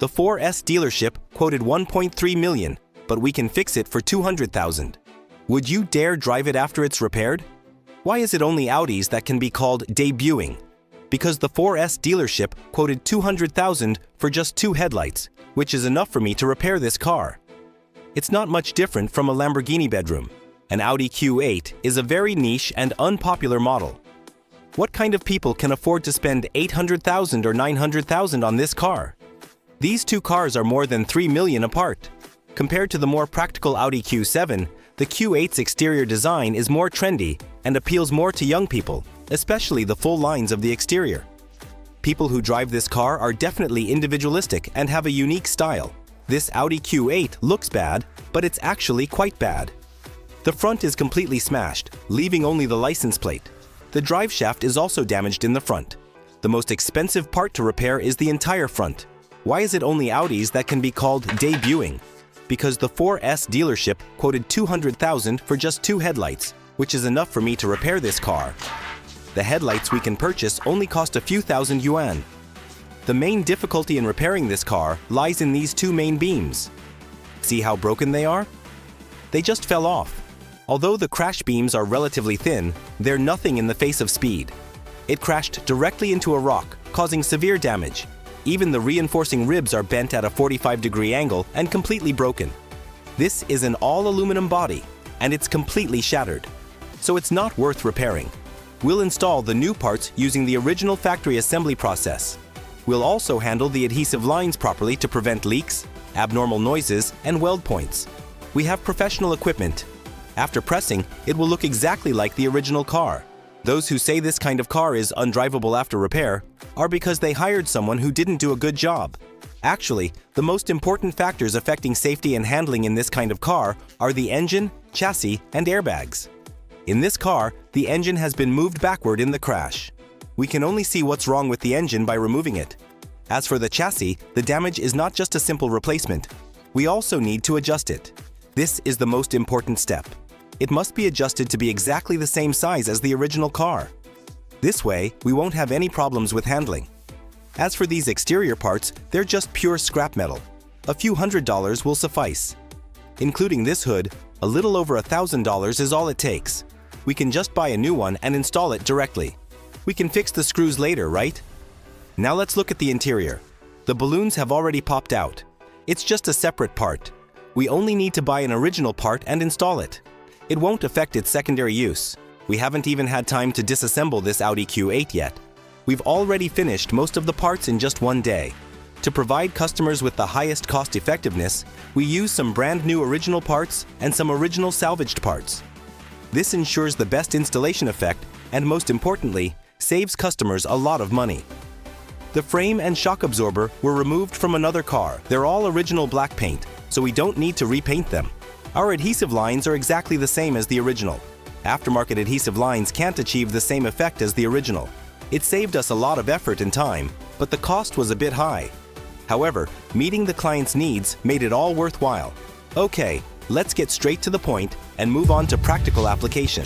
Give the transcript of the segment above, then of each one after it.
The 4S dealership quoted 1.3 million, but we can fix it for 200,000. Would you dare drive it after it's repaired? Why is it only Audis that can be called debuting? Because the 4S dealership quoted 200,000 for just 2 headlights, which is enough for me to repair this car. It's not much different from a Lamborghini bedroom. An Audi Q8 is a very niche and unpopular model. What kind of people can afford to spend 800,000 or 900,000 on this car? These two cars are more than 3 million apart. Compared to the more practical Audi Q7, the Q8's exterior design is more trendy and appeals more to young people, especially the full lines of the exterior. People who drive this car are definitely individualistic and have a unique style. This Audi Q8 looks bad, but it's actually quite bad. The front is completely smashed, leaving only the license plate. The drive shaft is also damaged in the front. The most expensive part to repair is the entire front. Why is it only Audis that can be called debuting? Because the 4S dealership quoted 200,000 for just 2 headlights, which is enough for me to repair this car. The headlights we can purchase only cost a few thousand yuan. The main difficulty in repairing this car lies in these 2 main beams. See how broken they are? They just fell off. Although the crash beams are relatively thin, they're nothing in the face of speed. It crashed directly into a rock, causing severe damage. Even the reinforcing ribs are bent at a 45-degree angle and completely broken. This is an all-aluminum body, and it's completely shattered. So it's not worth repairing. We'll install the new parts using the original factory assembly process. We'll also handle the adhesive lines properly to prevent leaks, abnormal noises, and weld points. We have professional equipment. After pressing, it will look exactly like the original car. Those who say this kind of car is undrivable after repair are because they hired someone who didn't do a good job. Actually, the most important factors affecting safety and handling in this kind of car are the engine, chassis, and airbags. In this car, the engine has been moved backward in the crash. We can only see what's wrong with the engine by removing it. As for the chassis, the damage is not just a simple replacement. We also need to adjust it. This is the most important step. It must be adjusted to be exactly the same size as the original car. This way, we won't have any problems with handling. As for these exterior parts, they're just pure scrap metal. A few $100s will suffice. Including this hood, a little over $1,000 is all it takes. We can just buy a new one and install it directly. We can fix the screws later, right? Now let's look at the interior. The balloons have already popped out. It's just a separate part. We only need to buy an original part and install it. It won't affect its secondary use. We haven't even had time to disassemble this Audi Q8 yet. We've already finished most of the parts in just one day. To provide customers with the highest cost effectiveness, we use some brand new original parts and some original salvaged parts. This ensures the best installation effect and, most importantly, saves customers a lot of money. The frame and shock absorber were removed from another car. They're all original black paint, so we don't need to repaint them. Our adhesive lines are exactly the same as the original. Aftermarket adhesive lines can't achieve the same effect as the original. It saved us a lot of effort and time, but the cost was a bit high. However, meeting the client's needs made it all worthwhile. Okay, let's get straight to the point and move on to practical application.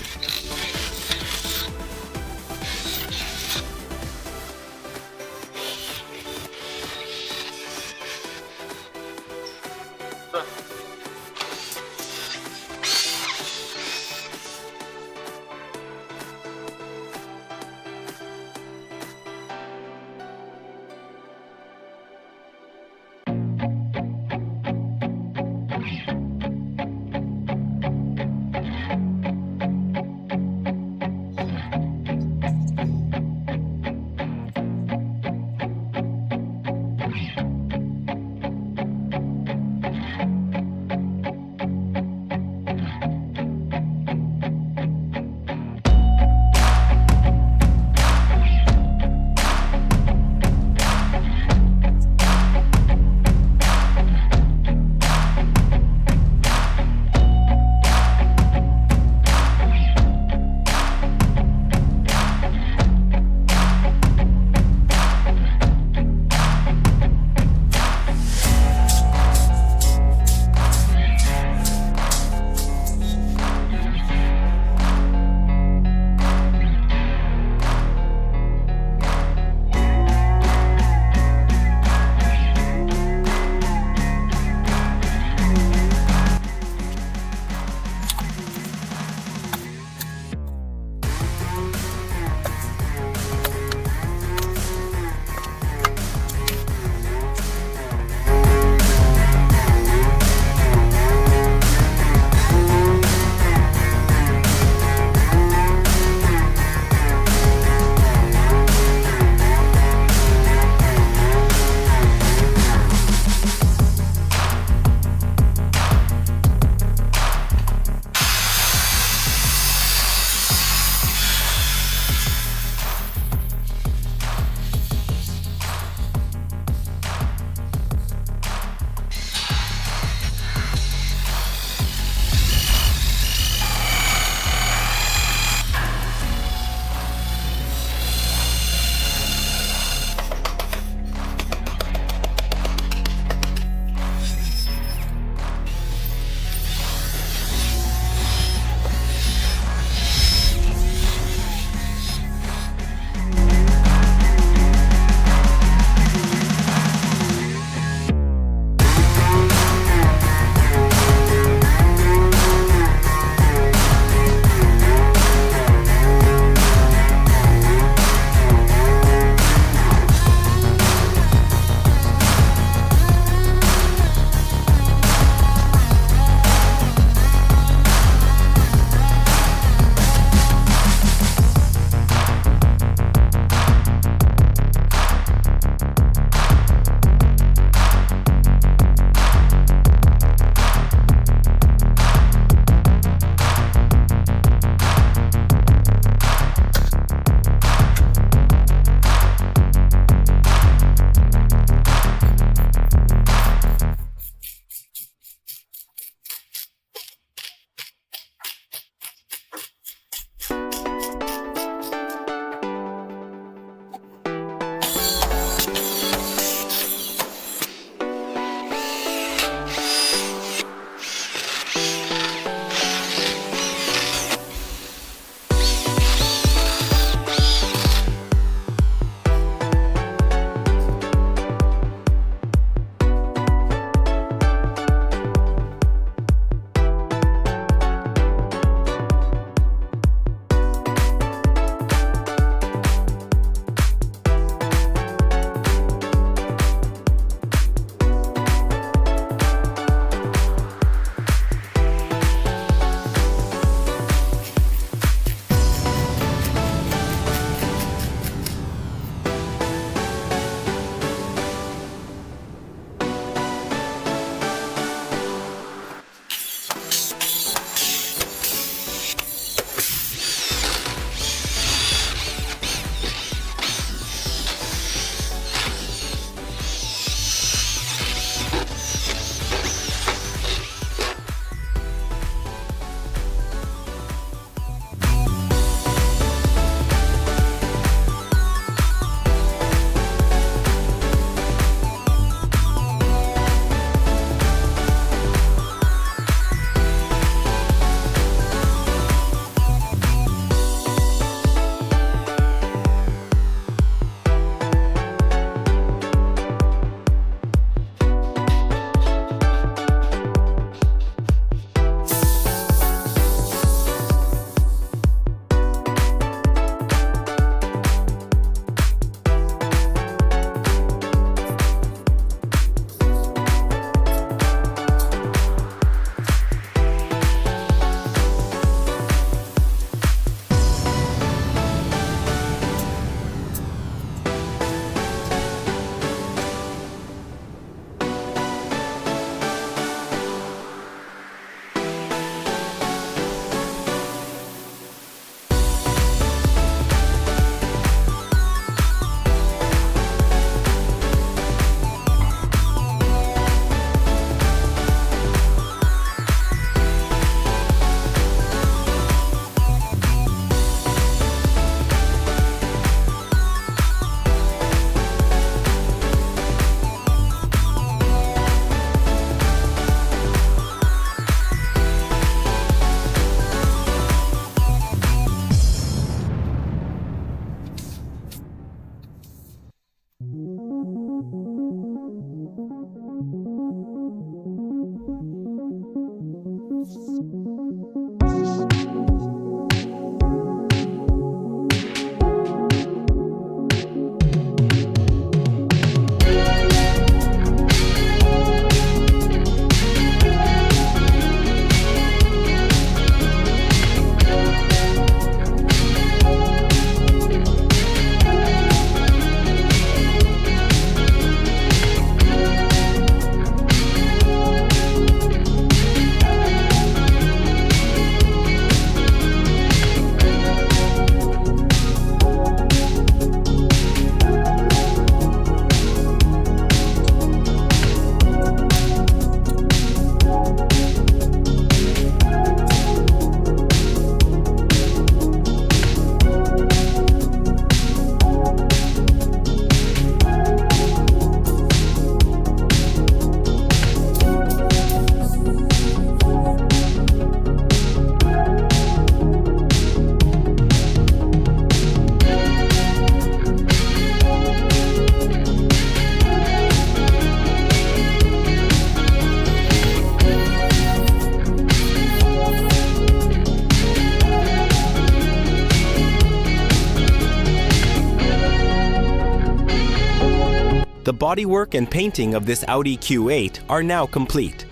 bodywork and painting of this Audi Q8 are now complete.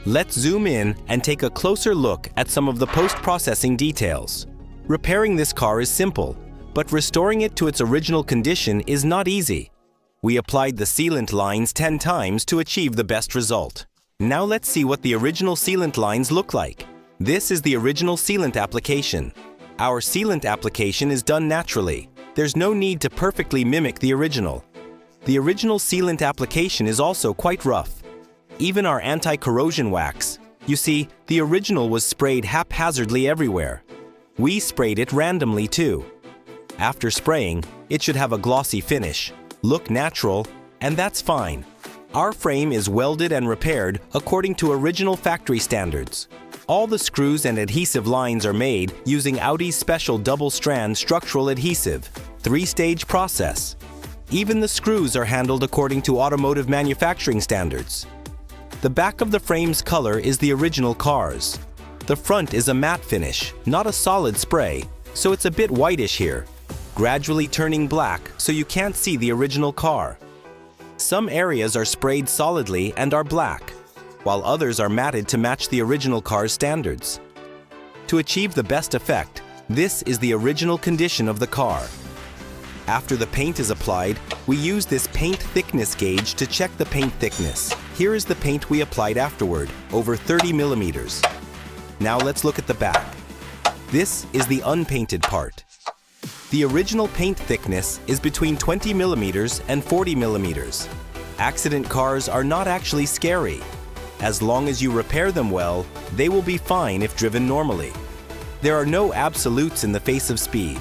Let's zoom in and take a closer look at some of the post-processing details. Repairing this car is simple, but restoring it to its original condition is not easy. We applied the sealant lines 10 times to achieve the best result. Now let's see what the original sealant lines look like. This is the original sealant application. Our sealant application is done naturally. There's no need to perfectly mimic the original. The original sealant application is also quite rough. Even our anti-corrosion wax. You see, the original was sprayed haphazardly everywhere. We sprayed it randomly too. After spraying, it should have a glossy finish, look natural, and that's fine. Our frame is welded and repaired according to original factory standards. All the screws and adhesive lines are made using Audi's special double-strand structural adhesive, 3-stage process. Even the screws are handled according to automotive manufacturing standards. The back of the frame's color is the original car's. The front is a matte finish, not a solid spray, so it's a bit whitish here, gradually turning black so you can't see the original car. Some areas are sprayed solidly and are black, while others are matted to match the original car's standards. To achieve the best effect, this is the original condition of the car. After the paint is applied, we use this paint thickness gauge to check the paint thickness. Here is the paint we applied afterward, over 30 millimeters. Now let's look at the back. This is the unpainted part. The original paint thickness is between 20 millimeters and 40 millimeters. Accident cars are not actually scary. As long as you repair them well, they will be fine if driven normally. There are no absolutes in the face of speed.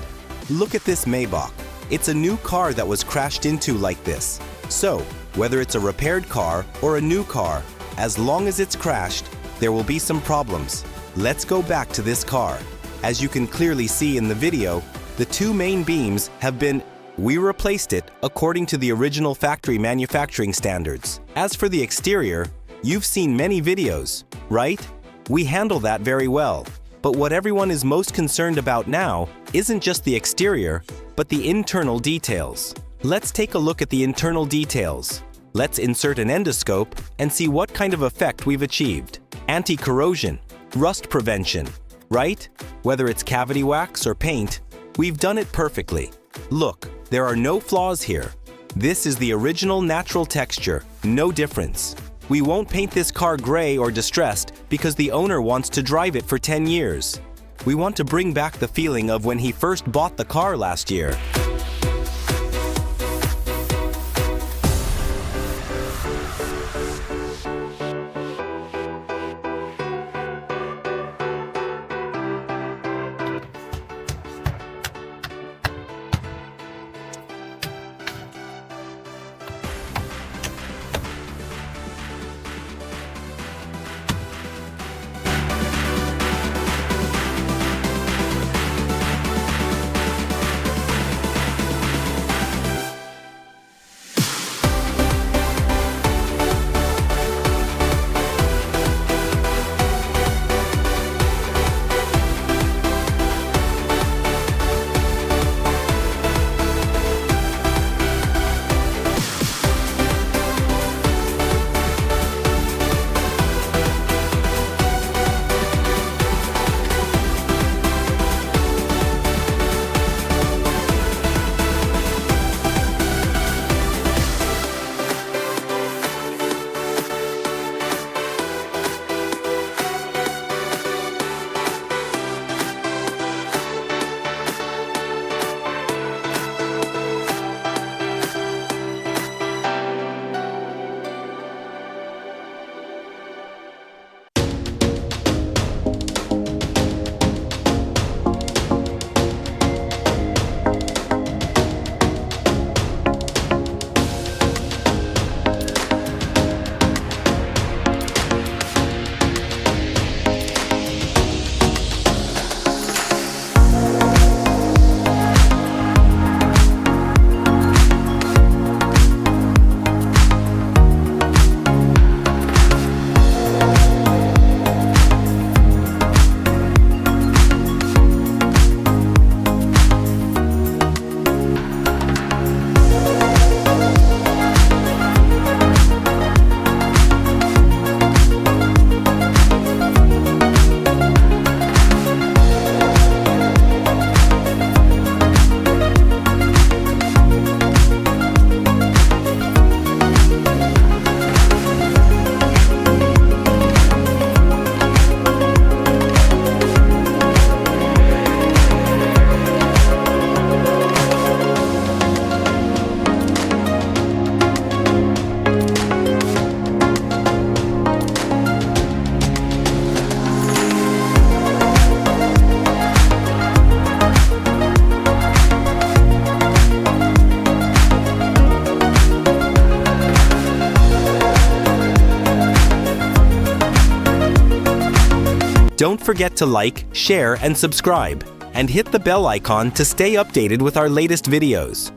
Look at this Maybach. It's a new car that was crashed into like this. So, whether it's a repaired car or a new car, as long as it's crashed, there will be some problems. Let's go back to this car. As you can clearly see in the video, the two main beams have been We replaced it according to the original factory manufacturing standards. As for the exterior, you've seen many videos, right? We handle that very well. But what everyone is most concerned about now isn't just the exterior, but the internal details. Let's take a look at the internal details. Let's insert an endoscope and see what kind of effect we've achieved. Anti-corrosion, rust prevention, right? Whether it's cavity wax or paint, we've done it perfectly. Look, there are no flaws here. This is the original natural texture, no difference. We won't paint this car gray or distressed because the owner wants to drive it for 10 years. We want to bring back the feeling of when he first bought the car last year. Don't forget to like, share, and subscribe, and hit the bell icon to stay updated with our latest videos.